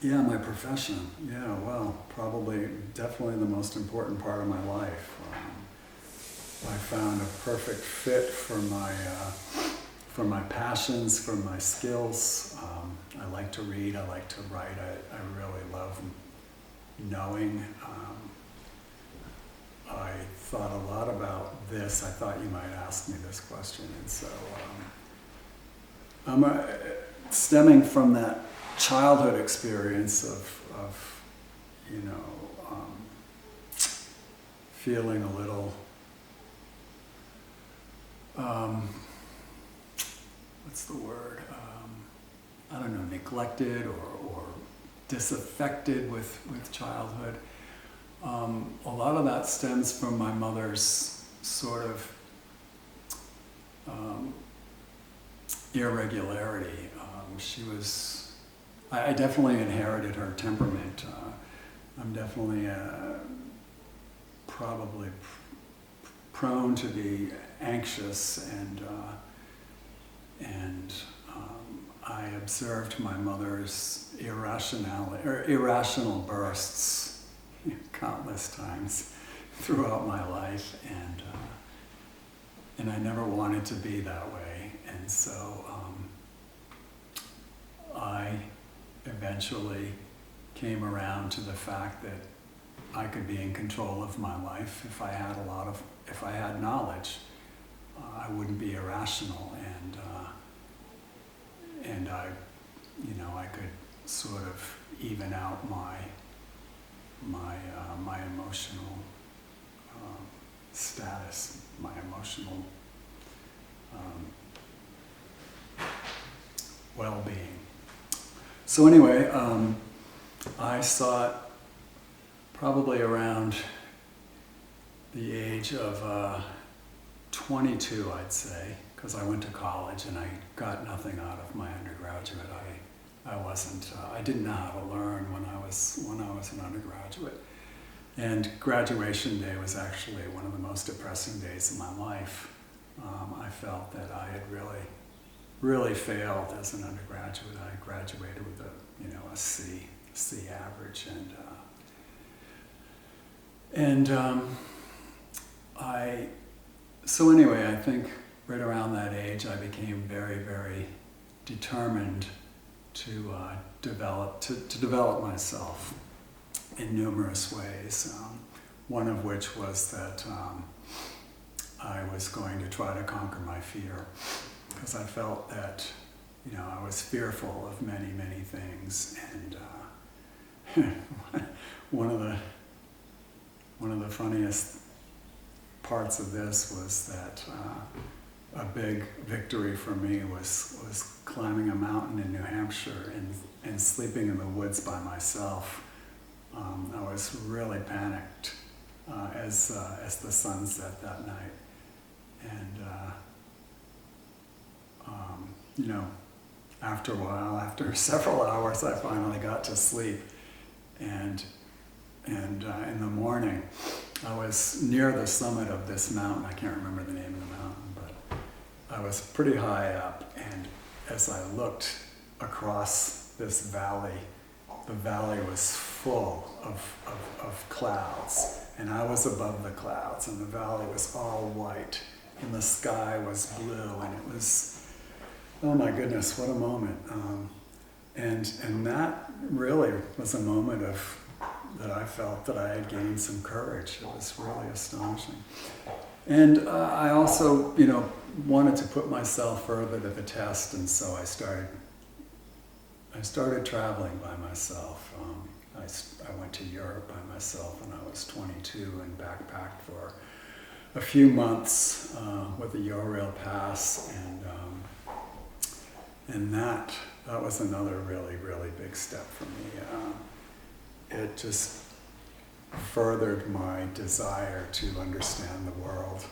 Yeah, my profession. Yeah, well, probably, definitely the most important part of my life. I found a perfect fit for my passions, for my skills. I like to read. I like to write. I really love knowing. I thought a lot about this. I thought you might ask me this question, and so stemming from that childhood experience of you know, feeling a little, what's the word? I don't know, neglected or disaffected with childhood. A lot of that stems from my mother's sort of irregularity. I definitely inherited her temperament. I'm definitely probably prone to be anxious, and I observed my mother's irrational bursts countless times throughout my life, and I never wanted to be that way, and so I eventually came around to the fact that I could be in control of my life if I had knowledge. I wouldn't be irrational, and I could sort of even out my emotional status, my emotional well-being. So anyway, I saw it probably around the age of 22, I'd say, because I went to college and I got nothing out of my undergraduate. I didn't know how to learn when I was an undergraduate. And graduation day was actually one of the most depressing days of my life. I felt that I had really failed as an undergraduate. I graduated with a C average, so anyway, I think right around that age I became very, very determined to develop myself in numerous ways. One of which was that I was going to try to conquer my fear, because I felt that I was fearful of many, many things, and one of the funniest parts of this was that a big victory for me was climbing a mountain in New Hampshire and sleeping in the woods by myself. I was really panicked as the sun set that night, and after a while, after several hours, I finally got to sleep, and in the morning, I was near the summit of this mountain. I can't remember the name of the mountain, but I was pretty high up, and as I looked across this valley, the valley was full of clouds, and I was above the clouds, and the valley was all white, and the sky was blue, and it was, oh my goodness, what a moment. And that really was a moment that I felt that I had gained some courage. It was really astonishing. And I also, wanted to put myself further to the test, and so I started traveling by myself. I went to Europe by myself when I was 22 and backpacked for a few months with a Eurail pass, and that was another really, really big step for me. It just furthered my desire to understand the world